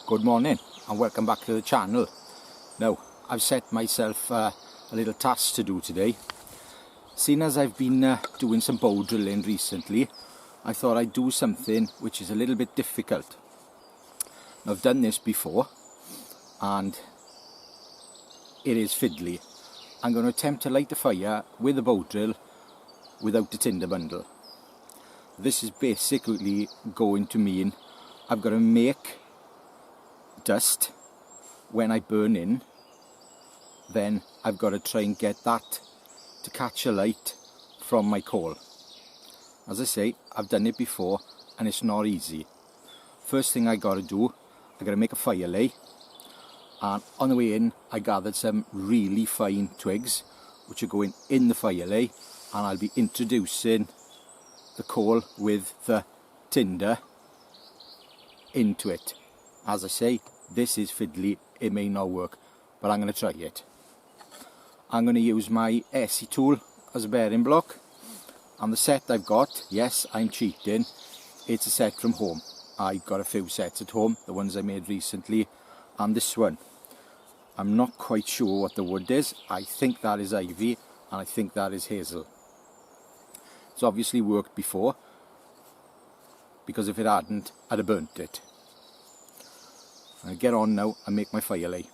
Good morning and welcome back to the channel. Now, I've set myself a little task to do today. Seeing as I've been doing some bow drilling recently, I thought I'd do something which is a little bit difficult. Now, I've done this before and it is fiddly. I'm going to attempt to light a fire with a bow drill without the tinder bundle. This is basically going to mean I've got to make dust when I burn in, then I've got to try and get that to catch a light from my coal. As I say, I've done it before and it's not easy. First thing I got to do, I got to make a fire lay, and on the way in I gathered some really fine twigs which are going in the fire lay, and I'll be introducing the coal with the tinder into it. As I say, this is fiddly, it may not work, but I'm going to try it. I'm going to use my SE tool as a bearing block, and the set I've got, yes, I'm cheating, it's a set from home. I've got a few sets at home, the ones I made recently, and this one. I'm not quite sure what the wood is. I think that is ivy, and I think that is hazel. It's obviously worked before, because if it hadn't, I'd have burnt it. I'll get on now and make my fire lay.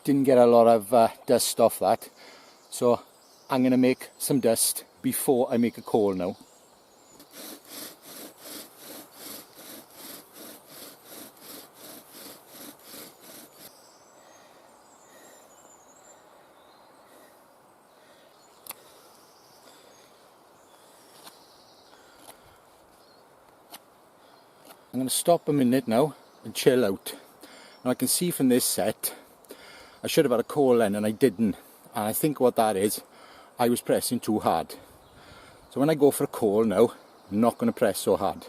Didn't get a lot of dust off that, so I'm going to make some dust before I make a coal now. I'm going to stop a minute now and chill out. Now I can see from this set I should have had a coal then and I didn't, and I think what that is, I was pressing too hard. So when I go for a coal now, I'm not going to press so hard.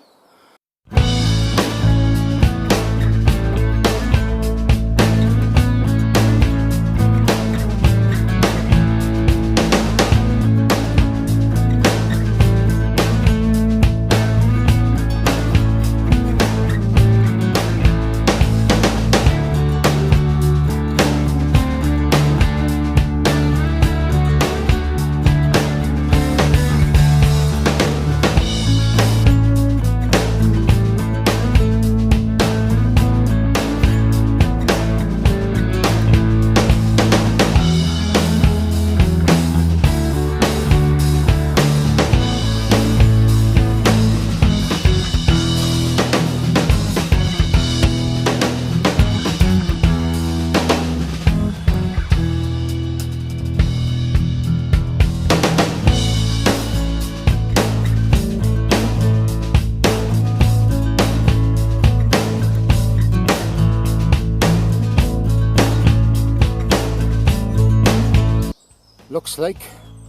Looks like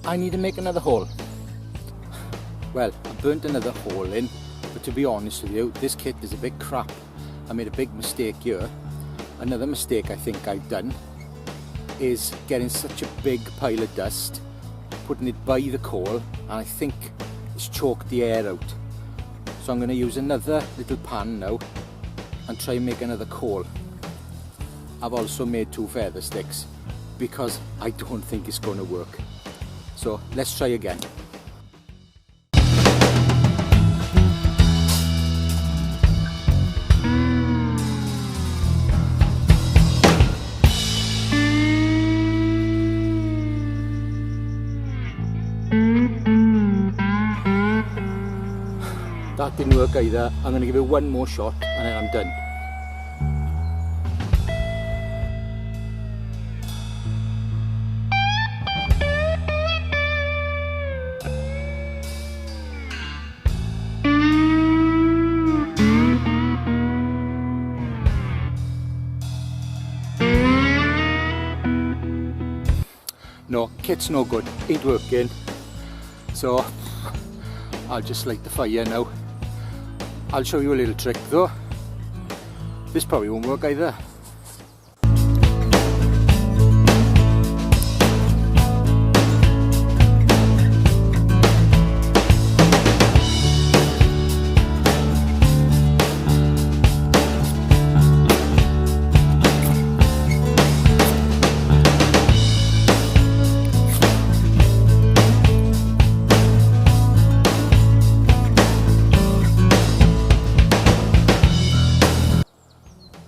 I need to make another hole. Well, I burnt another hole in, but to be honest with you, this kit is a bit crap. I made a big mistake here. Another mistake I think I've done is getting such a big pile of dust, putting it by the coal, and I think it's choked the air out. So I'm going to use another little pan now and try and make another coal. I've also made 2 feather sticks because I don't think it's going to work. So let's try again. That didn't work either. I'm going to give it one more shot and then I'm done. No, kit's no good, ain't working. So I'll just light the fire now. I'll show you a little trick though. This probably won't work either.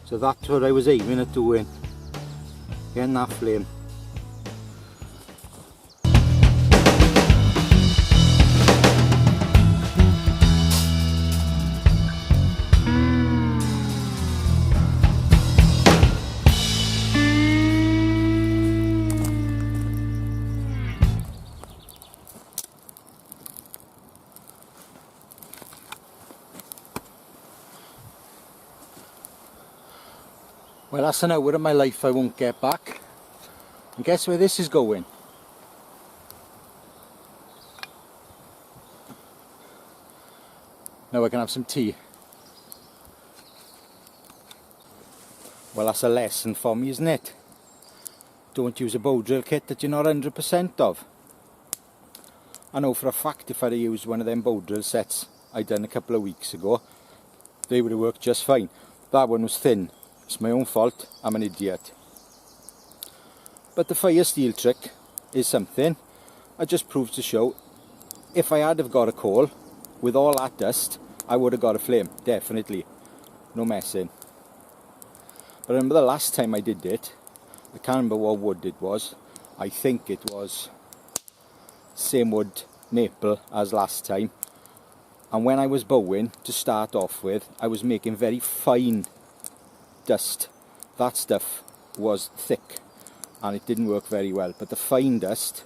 So that's what I was aiming at doing, getting that flame. Well, that's an hour of my life I won't get back. And guess where this is going? Now I can have some tea. Well, that's a lesson for me, isn't it? Don't use a Bowdrill kit that you're not 100% of. I know for a fact if I'd have used one of them Bowdrill sets I done a couple of weeks ago, they would have worked just fine. That one was thin. It's my own fault, I'm an idiot. But the fire steel trick is something I just proved to show. If I had have got a coal, with all that dust, I would have got a flame, definitely. No messing. But I remember the last time I did it, I can't remember what wood it was. I think it was same wood maple as last time. And when I was bowing, to start off with, I was making very fine dust. That stuff was thick and it didn't work very well, but the fine dust,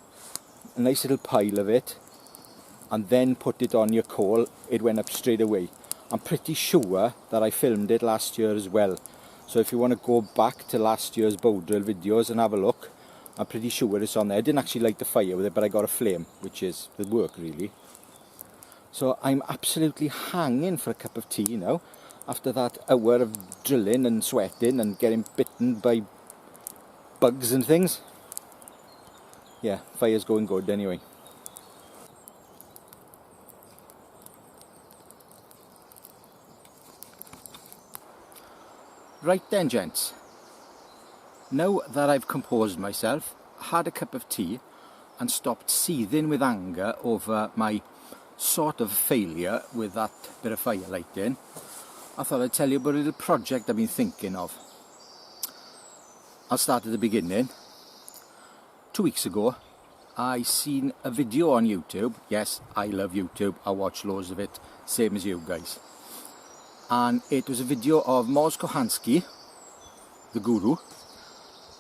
a nice little pile of it, and then put it on your coal, it went up straight away. I'm pretty sure that I filmed it last year as well, so if you want to go back to last year's Bowdrill videos and have a look, I'm pretty sure it's on there. I didn't actually light the fire with it, but I got a flame, which is the work really. So I'm absolutely hanging for a cup of tea now, after that hour of drilling and sweating and getting bitten by bugs and things. Yeah, fire's going good anyway. Right then, gents. Now that I've composed myself, had a cup of tea and stopped seething with anger over my sort of failure with that bit of firelighting, I thought I'd tell you about a little project I've been thinking of. I'll start at the beginning. 2 weeks ago, I seen a video on YouTube. Yes, I love YouTube. I watch loads of it, same as you guys. And it was a video of Moz Kohansky, the guru,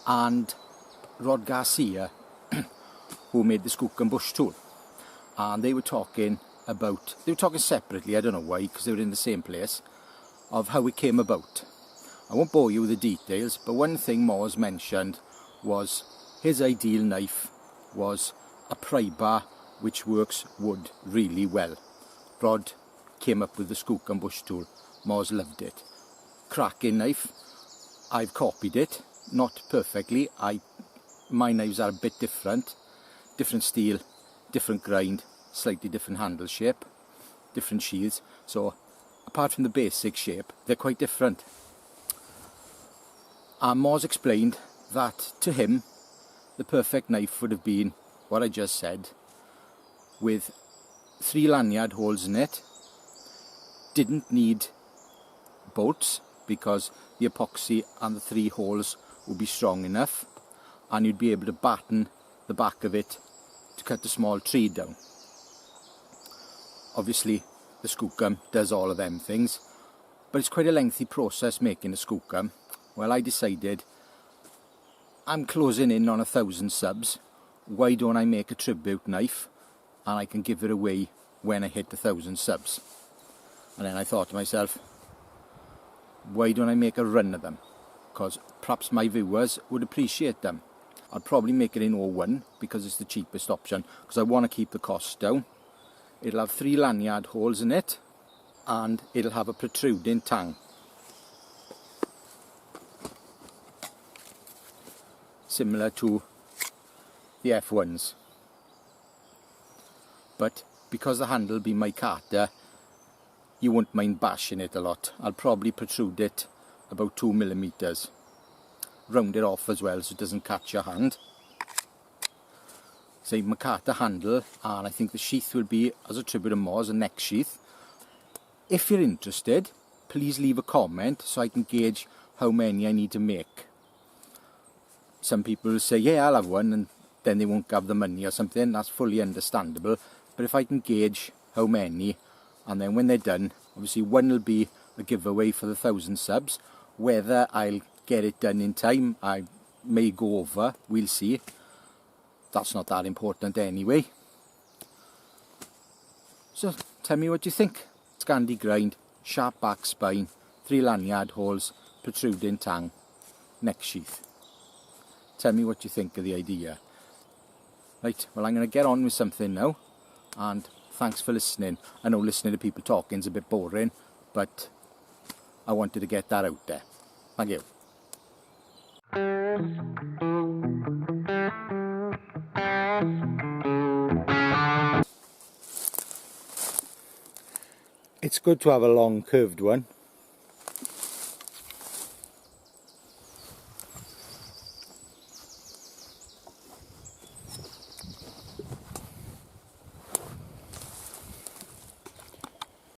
and Rod Garcia, who made the Skook and Bush tool. And they were talking separately, I don't know why, because they were in the same place, of how it came about. I won't bore you with the details, but one thing Moz mentioned was his ideal knife was a pry bar which works wood really well. Rod came up with the Skook and Bush tool. Moz loved it. Cracking knife. I've copied it, not perfectly. My knives are a bit different. Different steel, different grind, slightly different handle shape, different sheaths. So apart from the basic shape, they're quite different. And Moz explained that to him, the perfect knife would have been what I just said, with 3 lanyard holes in it. Didn't need bolts because the epoxy and the 3 holes would be strong enough, and you'd be able to batten the back of it to cut a small tree down. Obviously the skookum does all of them things, but it's quite a lengthy process making a skookum. Well, I decided I'm closing in on 1,000 subs. Why don't I make a tribute knife and I can give it away when I hit 1,000 subs? And then I thought to myself, why don't I make a run of them? Because perhaps my viewers would appreciate them. I'll probably make it in 01 because it's the cheapest option, because I want to keep the cost down. It'll have 3 lanyard holes in it, and it'll have a protruding tang. Similar to the F1s. But because the handle will be micarta, you won't mind bashing it a lot. I'll probably protrude it about 2 millimeters. Round it off as well so it doesn't catch your hand. Say micarta handle, and I think the sheath will be, as a tribute to Moz, a neck sheath. If you're interested, please leave a comment so I can gauge how many I need to make. Some people will say, yeah, I'll have one, and then they won't have the money or something. That's fully understandable. But if I can gauge how many, and then when they're done, obviously one will be a giveaway for the 1,000 subs. Whether I'll get it done in time, I may go over, we'll see. That's not that important anyway. So tell me what you think. Scandi grind, sharp back spine, 3 lanyard holes, protruding tang, neck sheath. Tell me what you think of the idea. Right, well, I'm going to get on with something now, and thanks for listening. I know listening to people talking is a bit boring, but I wanted to get that out there. Thank you. It's good to have a long curved one